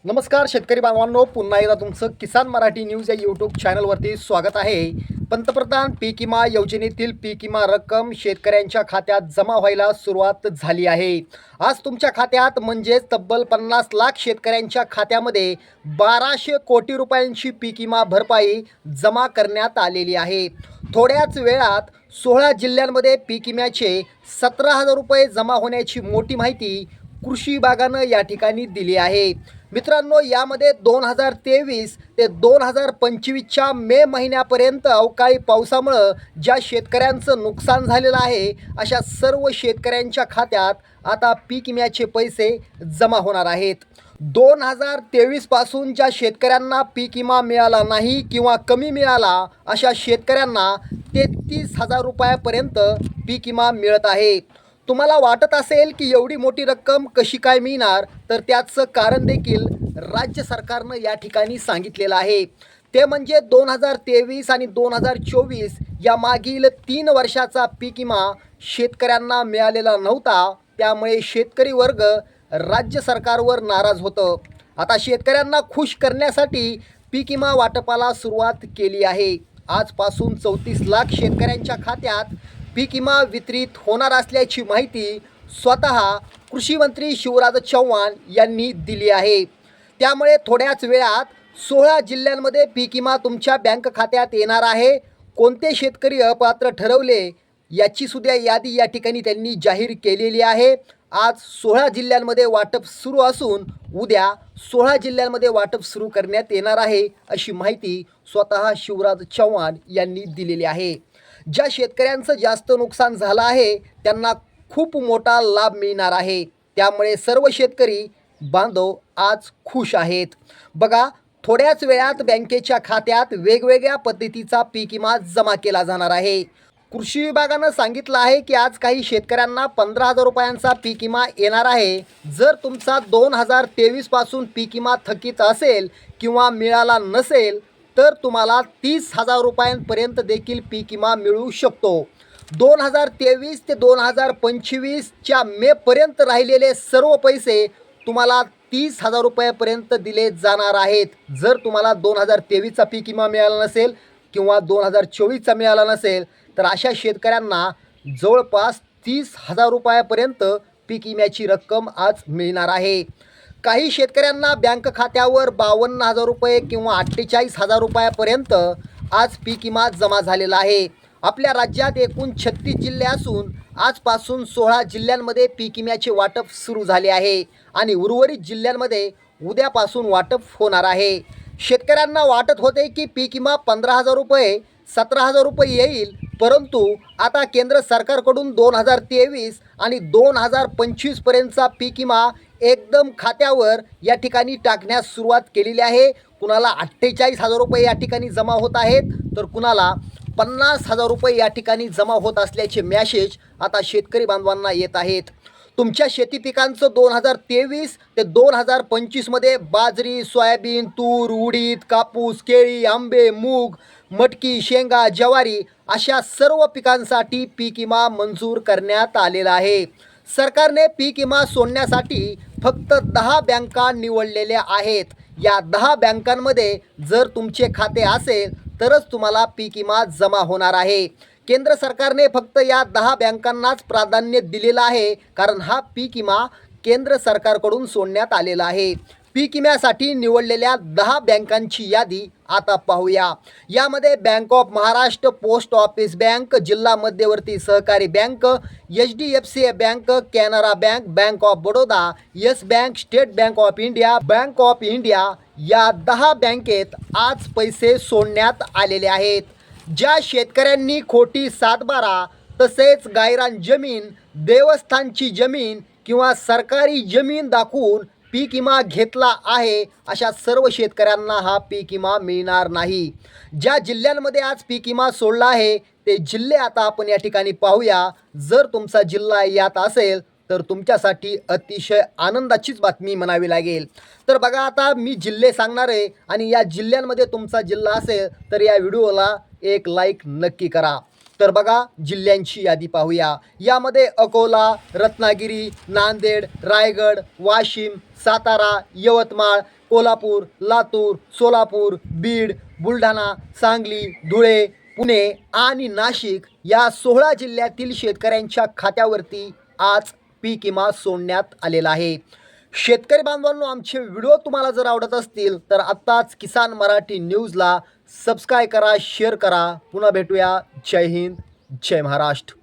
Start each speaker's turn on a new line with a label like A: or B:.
A: नमस्कार शेतकरी बांधवांनो, पुन्हा एकदा तुमचं किसान मराठी न्यूज या यूट्यूब चॅनलवरती स्वागत आहे. पंतप्रधान पीक विमा योजनेतील पीक विमा रक्कम शेतकऱ्यांच्या खात्यात जमा व्हायला सुरुवात झाली आहे. आज तुमच्या खात्यात म्हणजेच तब्बल 50 लाख शेतकऱ्यांच्या खात्यामध्ये 1200 कोटी रुपयांची पीक विमा भरपाई जमा करण्यात आलेली आहे. थोड्याच वेळात 16 जिल्ह्यांमध्ये पीक विम्याचे 17,000 रुपये जमा होण्याची मोठी माहिती कृषी विभागानं या ठिकाणी दिली आहे. मित्रांनो, यामध्ये 2023 ते 2025च्या मे महिन्यापर्यंत अवकाळी पावसामुळं ज्या शेतकऱ्यांचं नुकसान झालेलं आहे अशा सर्व शेतकऱ्यांच्या खात्यात आता पीक विम्याचे पैसे जमा होणार आहेत. 2023 पासून ज्या शेतकऱ्यांना पीक विमा मिळाला नाही किंवा कमी मिळाला अशा शेतकऱ्यांना 33,000 रुपयापर्यंत पीक विमा मिळत आहे. तुम्हाला वाटत असेल की एवढी मोठी रक्कम कशी काय मिळणार, तर त्याचं कारण देखील राज्य सरकारनं या ठिकाणी सांगितलेलं आहे. ते म्हणजे 2023 आणि 2024 या मागील 3 वर्षाचा पीक विमा शेतकऱ्यांना मिळालेला नव्हता. त्यामुळे शेतकरी वर्ग राज्य सरकारवर नाराज होतं. आता शेतकऱ्यांना खुश करण्यासाठी पीक विमा वाटपाला सुरुवात केली आहे. आजपासून 34 लाख शेतकऱ्यांच्या खात्यात पीक विमा वितरित होणार असल्याची माहिती स्वतः कृषी मंत्री शिवराज चौहान यांनी दिली आहे. त्यामुळे थोड्याच वेळात 16 जिल्ह्यांमध्ये पीक विमा तुमच्या बँक खात्यात येणार आहे. कोणते शेतकरी अपात्र ठरवले याची सुद्धा यादी या ठिकाणी त्यांनी जाहीर केलेली आहे. आज 16 जिल्ह्यांमध्ये वाटप सुरू असून उद्या 16 जिल्ह्यांमध्ये वाटप सुरू करण्यात येणार आहे अशी माहिती स्वतः शिवराज चौहान यांनी दिलेली आहे. ज्या शेतकऱ्यांचं जास्त नुकसान झालं आहे त्यांना खूप मोठा लाभ मिळणार आहे. त्यामुळे सर्व शेतकरी बांधव आज खुश आहेत. बघा, थोड्याच वेळात बँकेच्या खात्यात वेगवेगळ्या पद्धतीचा पीक विमा जमा केला जाणार आहे. कृषी विभागानं सांगितलं आहे की आज काही शेतकऱ्यांना 15,000 रुपयांचा पीक विमा येणार आहे. जर तुमचा 2023 पासून पीक विमा थकीत असेल किंवा मिळाला नसेल तर तुम्हाला 30,000 रुपयांपर्यंत देखील पीक विमा मिळू शकतो. 2023 ते 2025च्या मेपर्यंत राहिलेले सर्व पैसे तुम्हाला 30,000 रुपयापर्यंत दिले जाणार आहेत. जर तुम्हाला 2023चा पीक विमा मिळाला नसेल किंवा 2024चा मिळाला नसेल तर अशा शेतकऱ्यांना जवळपास 30,000 रुपयापर्यंत पीक विम्याची रक्कम आज मिळणार आहे. काही शेतकऱ्यांना बँक खात्यावर 52,000 रुपये किंवा 48,000 रुपयापर्यंत आज पीक विमा जमा झालेला आहे. आपल्या राज्यात एकूण 36 जिल्हे असून आजपासून 16 जिल्ह्यांमध्ये पीक विम्याचे वाटप सुरू झाले आहे आणि उर्वरित जिल्ह्यांमध्ये उद्यापासून वाटप होणार आहे. शेतकऱ्यांना वाटत होते की पीक विमा 15,000 रुपये 17,000 रुपये येईल, परंतु आता केंद्र सरकारकडून 2023 आणि 2025पर्यंतचा पीक विमा एकदम खात्यावर या ठिकाणी टाकण्यास सुरुवात केलेली आहे. कुणाला 48,000 रुपये या ठिकाणी जमा होत आहेत तर कुणाला 50,000 रुपये या ठिकाणी जमा होत असल्याचे मॅसेज आता शेतकरी बांधवांना येत आहेत. तुमच्या शेती पिकांचं 2023 ते 2025मध्ये बाजरी, सोयाबीन, तूर, उडीद, कापूस, केळी, आंबे, मूग, मटकी, शेंगा, ज्वारी अशा सर्व पिकांसाठी पीक विमा मंजूर करण्यात आलेला आहे. सरकारने पीक विमा सोडण्यासाठी फक्त 10 बँका निवडलेल्या आहेत. या 10 बँकांमध्ये जर तुमचे खाते असेल तरच तुम्हाला पीक विमा जमा होणार आहे. केंद्र सरकारने फक्त या 10 बँकांनाच प्राधान्य दिलेलं आहे, कारण हा पीक विमा केंद्र सरकारकडून सोडण्यात आलेला आहे. पीक विम्यासाठी निवडलेल्या 10 बँकांची यादी आता पाहूया. यामध्ये bank of Maharashtra, post office bank, जिल्हा मध्यवर्ती सहकारी bank, HDFC bank, Canara bank, bank of Baroda, yes bank, state bank of India, bank of India या 10 बँकेत आज पैसे सोडण्यात आलेले आहेत. ज्या शेतकऱ्यांनी खोटी सातबारा तसेच गायरान जमीन, देवस्थानची जमीन किंवा सरकारी जमीन दाखवून पीक विमा घेतला आहे अशा सर्व शेतकऱ्यांना हा पीक विमा मिळणार नाही. ज्या जिल्ह्यांमध्ये आज पीक विमा सोडला आहे ते जिल्हे आता आपण या ठिकाणी पाहूया. जर तुमचा जिल्हा यात असेल तर तुमच्यासाठी अतिशय आनंदाचीच बातमी म्हणावी लागेल. तर बघा, आता मी जिल्हे सांगणार आहे आणि या जिल्ह्यांमध्ये तुमचा जिल्हा असेल तर या व्हिडिओला एक लाईक नक्की करा. तर बघा, जिल्ह्यांची यादी पाहूया. यामध्ये अकोला, रत्नागिरी, नांदेड, रायगड, वाशिम, सातारा, यवतमाळ, कोल्हापूर, लातूर, सोलापूर, बीड, बुलढाणा, सांगली, धुळे, पुणे आणि नाशिक या 16 जिल्ह्यातील शेतकऱ्यांच्या खात्यावरती आज पीक विमा सोडण्यात आलेला आहे. शेतकरी बांधवांनो, आमचे व्हिडिओ तुम्हाला जर आवडत असतील तर आत्ताच किसान मराठी न्यूजला सबस्क्राईब करा, शेअर करा. पुन्हा भेटूया. जय हिंद, जय महाराष्ट्र.